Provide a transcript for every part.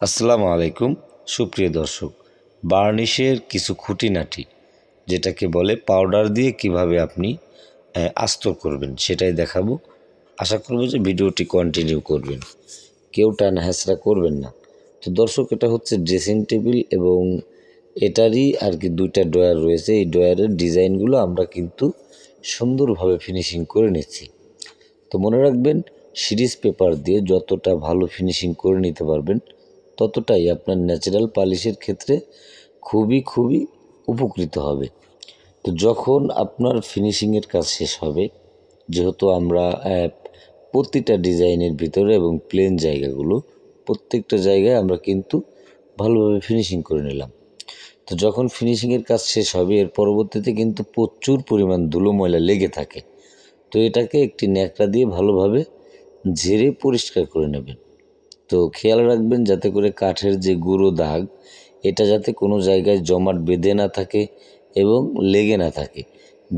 আসসালামু আলাইকুম সুপ্রিয় দর্শক, বার্নিশের কিছু খুঁটিনাটি যেটাকে বলে পাউডার দিয়ে কিভাবে আপনি আস্তর করবেন সেটাই দেখাবো। আশা করব যে ভিডিওটি কন্টিনিউ করবেন, কেউ টানা হেঁচড়া করবেন না। তো দর্শক, এটা হচ্ছে ড্রেসিং টেবিল এবং এটারই আর কি দুইটা ড্রয়ার রয়েছে। এই ড্রয়ারের ডিজাইনগুলো আমরা কিন্তু সুন্দরভাবে ফিনিশিং করে নিচ্ছি। তো মনে রাখবেন, সিরিজ পেপার দিয়ে যতটা ভালো ফিনিশিং করে নিতে পারবেন ততটাই আপনার ন্যাচারাল পালিশের ক্ষেত্রে খুবই উপকৃত হবে। তো যখন আপনার ফিনিশিংয়ের কাজ শেষ হবে, যেহেতু আমরা প্রতিটা ডিজাইনের ভিতরে এবং প্লেন জায়গাগুলো প্রত্যেকটা জায়গায় আমরা কিন্তু ভালোভাবে ফিনিশিং করে নিলাম। তো যখন ফিনিশিংয়ের কাজ শেষ হবে, এর পরবর্তীতে কিন্তু প্রচুর পরিমাণ ধুলো ময়লা লেগে থাকে। তো এটাকে একটি ন্যাকড়া দিয়ে ভালোভাবে ঝেড়ে পরিষ্কার করে নেবেন। তো খেয়াল রাখবেন যাতে করে কাঠের যে গুঁড়ো দাগ, এটা যাতে কোনো জায়গায় জমাট বেঁধে না থাকে এবং লেগে না থাকে।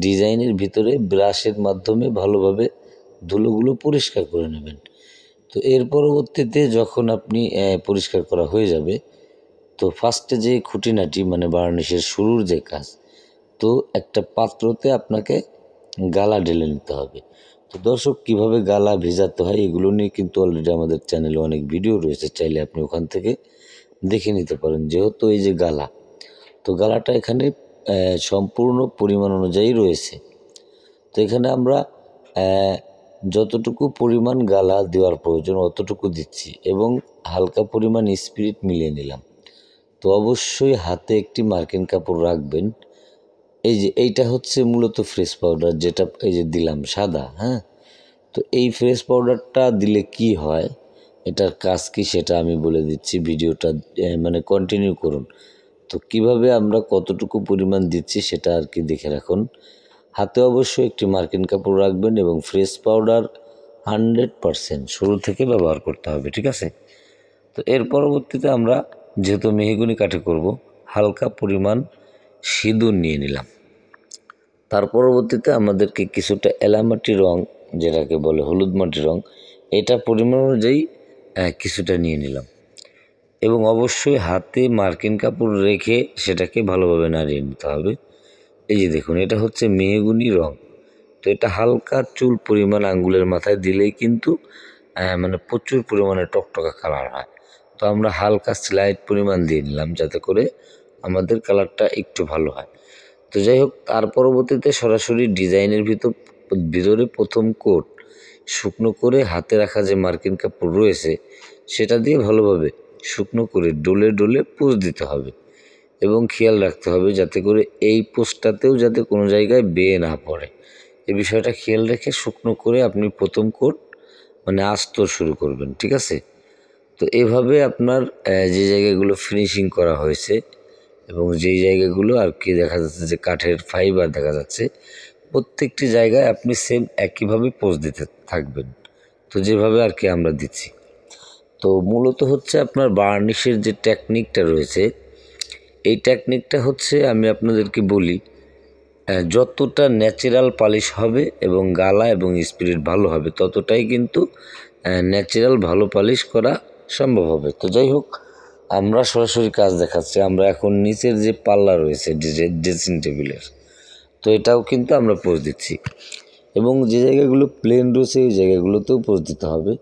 ডিজাইনের ভিতরে ব্রাশের মাধ্যমে ভালোভাবে ধুলোগুলো পরিষ্কার করে নেবেন। তো এর পরবর্তীতে যখন আপনি পরিষ্কার করা হয়ে যাবে, তো ফার্স্টে যে খুঁটিনাটি মানে বার্নিশের শুরুর যে কাজ, তো একটা পাত্রতে আপনাকে গালা ঢেলে নিতে হবে। তো দর্শক, কিভাবে গালা ভেজাতে হয় এগুলো নিয়ে কিন্তু অলরেডি আমাদের চ্যানেলে অনেক ভিডিও রয়েছে, চাইলে আপনি ওখান থেকে দেখে নিতে পারেন। যেহেতু এই যে গালা, তো গালাটা এখানে সম্পূর্ণ পরিমাণ অনুযায়ী রয়েছে। তো এখানে আমরা যতটুকু পরিমাণ গালা দেওয়ার প্রয়োজন অতটুকু দিচ্ছি এবং হালকা পরিমাণ স্পিরিট মিলিয়ে নিলাম। তো অবশ্যই হাতে একটি মার্কিন কাপড় রাখবেন। এই যে এইটা হচ্ছে মূলত ফ্রেশ পাউডার, যেটা এই যে দিলাম সাদা। হ্যাঁ, তো এই ফ্রেশ পাউডারটা দিলে কি হয়, এটার কাজ কি সেটা আমি বলে দিচ্ছি। ভিডিওটা মানে কন্টিনিউ করুন। তো কিভাবে আমরা কতটুকু পরিমাণ দিচ্ছি সেটা আর কি দেখে রাখুন। হাতে অবশ্যই একটি মার্কিন কাপড় রাখবেন এবং ফ্রেশ পাউডার 100% শুরু থেকে ব্যবহার করতে হবে, ঠিক আছে? তো এর পরবর্তীতে আমরা যেহেতু মেহগনি কাঠে করব, হালকা পরিমাণ সিঁদুর নিয়ে নিলাম। তার পরবর্তীতে আমাদেরকে কিছুটা এলামাটি রং, যেটাকে বলে হলুদ মাটি রং, এটা পরিমাণ অনুযায়ী কিছুটা নিয়ে নিলাম এবং অবশ্যই হাতে মার্কিন কাপড় রেখে সেটাকে ভালোভাবে নাড়িয়ে নিতে হবে। এই যে দেখুন, এটা হচ্ছে মেহগনি রং। তো এটা হালকা চুল পরিমাণ আঙ্গুলের মাথায় দিলেই কিন্তু মানে প্রচুর পরিমাণে টকটকা কালার হয়। তো আমরা হালকা স্লাইট পরিমাণ দিয়ে নিলাম যাতে করে আমাদের কালারটা একটু ভালো হয়। তো যাই হোক, তার পরবর্তীতে সরাসরি ডিজাইনের ভিতরে প্রথম কোট শুকনো করে হাতে রাখা যে মার্কিন কাপড় রয়েছে সেটা দিয়ে ভালোভাবে শুকনো করে ডলে ডলে পোজ দিতে হবে এবং খেয়াল রাখতে হবে যাতে করে এই পোস্টটাতেও যাতে কোনো জায়গায় বেয়ে না পড়ে। এই বিষয়টা খেয়াল রেখে শুকনো করে আপনি প্রথম কোট মানে আস্তর শুরু করবেন, ঠিক আছে? তো এভাবে আপনার যে জায়গাগুলো ফিনিশিং করা হয়েছে এবং যেই জায়গাগুলো আর কি দেখা যাচ্ছে যে কাঠের ফাইবার দেখা যাচ্ছে, প্রত্যেকটি জায়গায় আপনি সেম একইভাবে পোজ দিতে থাকবেন। তো যেভাবে আর কি আমরা দিচ্ছি, তো মূলত হচ্ছে আপনার বার্নিশের যে টেকনিকটা রয়েছে, এই টেকনিকটা হচ্ছে আমি আপনাদেরকে বলি, যতটা ন্যাচারাল পালিশ হবে এবং গালা এবং স্পিরিট ভালো হবে ততটাই কিন্তু ন্যাচারাল ভালো পালিশ করা সম্ভব হবে। তো যাই হোক, আমরা সরাসরি কাজ দেখাচ্ছি। আমরা এখন নিচের যে পাল্লা রয়েছে ড্রেসিং টেবিলের, তো এটাও কিন্তু আমরা পোজ দিচ্ছি এবং যে জায়গাগুলো প্লেন রয়েছে এই জায়গাগুলোতেও পোজ দিতে হবে।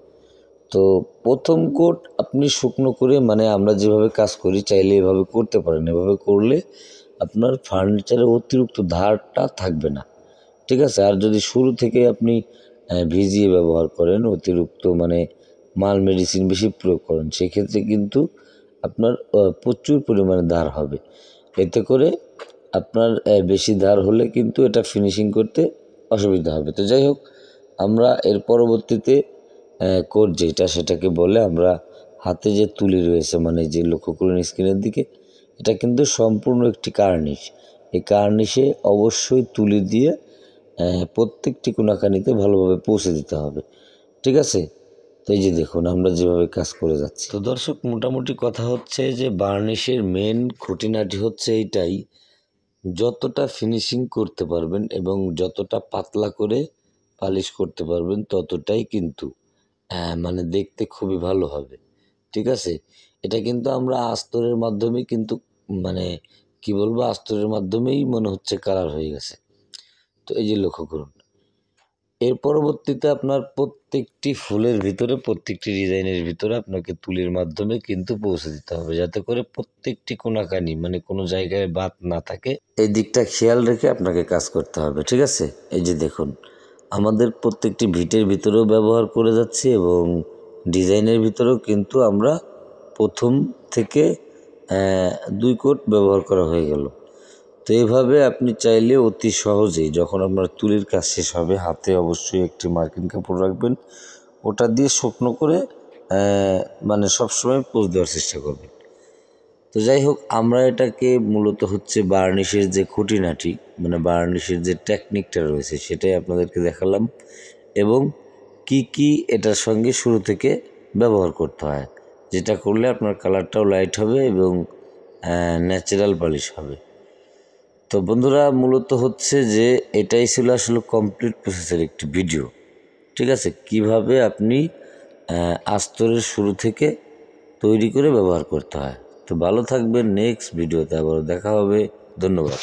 তো প্রথম কোট আপনি শুকনো করে মানে আমরা যেভাবে কাজ করি চাইলে এভাবে করতে পারেন। এভাবে করলে আপনার ফার্নিচারে অতিরিক্ত ধারটা থাকবে না, ঠিক আছে? আর যদি শুরু থেকে আপনি ভিজিয়ে ব্যবহার করেন, অতিরিক্ত মানে মাল মেডিসিন বেশি প্রয়োগ করেন, সেক্ষেত্রে কিন্তু আপনার প্রচুর পরিমাণে ধার হবে। এতে করে আপনার বেশি ধার হলে কিন্তু এটা ফিনিশিং করতে অসুবিধা হবে। তো যাই হোক, আমরা এর পরবর্তীতে কোট যেটা সেটাকে বলে আমরা হাতে যে তুলি রয়েছে মানে যে লক্ষ্য করুন স্ক্রিনের দিকে, এটা কিন্তু সম্পূর্ণ একটি কার্নিশ। এই কার্নিশে অবশ্যই তুলি দিয়ে প্রত্যেকটি কোনাকানিতে ভালোভাবে পৌঁছে দিতে হবে, ঠিক আছে? তো এই যে দেখুন আমরা যেভাবে কাজ করে যাচ্ছি। তো দর্শক, মোটামুটি কথা হচ্ছে যে বার্নিশের মেন খুঁটিনাটি হচ্ছে এইটাই, যতটা ফিনিশিং করতে পারবেন এবং যতটা পাতলা করে পালিশ করতে পারবেন ততটাই কিন্তু মানে দেখতে খুবই ভালো হবে। ঠিক আছে। এটা কিন্তু আমরা আস্তরের মাধ্যমে কিন্তু মানে কি বলবো, আস্তরের মাধ্যমেই মনে হচ্ছে কালার হয়ে গেছে। তো এই যে লক্ষ্য করুন, এর পরবর্তীতে আপনার প্রত্যেকটি ফুলের ভিতরে, প্রত্যেকটি ডিজাইনের ভিতরে আপনাকে তুলির মাধ্যমে কিন্তু পৌঁছে দিতে হবে, যাতে করে প্রত্যেকটি কোনাকানি মানে কোনো জায়গায় বাদ না থাকে। এই দিকটা খেয়াল রেখে আপনাকে কাজ করতে হবে, ঠিক আছে। এই যে দেখুন, আমাদের প্রত্যেকটি ভিটের ভিতরেও ব্যবহার করে যাচ্ছি এবং ডিজাইনের ভিতরেও কিন্তু আমরা প্রথম থেকে 2 কোট ব্যবহার করা হয়ে গেল। তো এইভাবে আপনি চাইলে অতি সহজেই যখন আপনার তুলির কাজ শেষ হবে, হাতে অবশ্যই একটি মার্কিন কাপড় রাখবেন, ওটা দিয়ে শুকনো করে মানে সবসময় পোজ দেওয়ার চেষ্টা করবেন। তো যাই হোক, আমরা এটাকে মূলত হচ্ছে বার্নিশের যে খুঁটিনাটি মানে বার্নিশের যে টেকনিকটা রয়েছে সেটাই আপনাদেরকে দেখালাম, এবং কি এটার সঙ্গে শুরু থেকে ব্যবহার করতে হয়, যেটা করলে আপনার কালারটাও লাইট হবে এবং ন্যাচারাল পলিশ হবে। তো বন্ধুরা, মূলত হচ্ছে যে এটাই ছিল আসলে কমপ্লিট প্রসেসের একটি ভিডিও, ঠিক আছে। কিভাবে আপনি আস্তরের শুরু থেকে তৈরি করে ব্যবহার করতে হয়। তো ভালো থাকবেন, নেক্সট ভিডিওতে আবার দেখা হবে। ধন্যবাদ।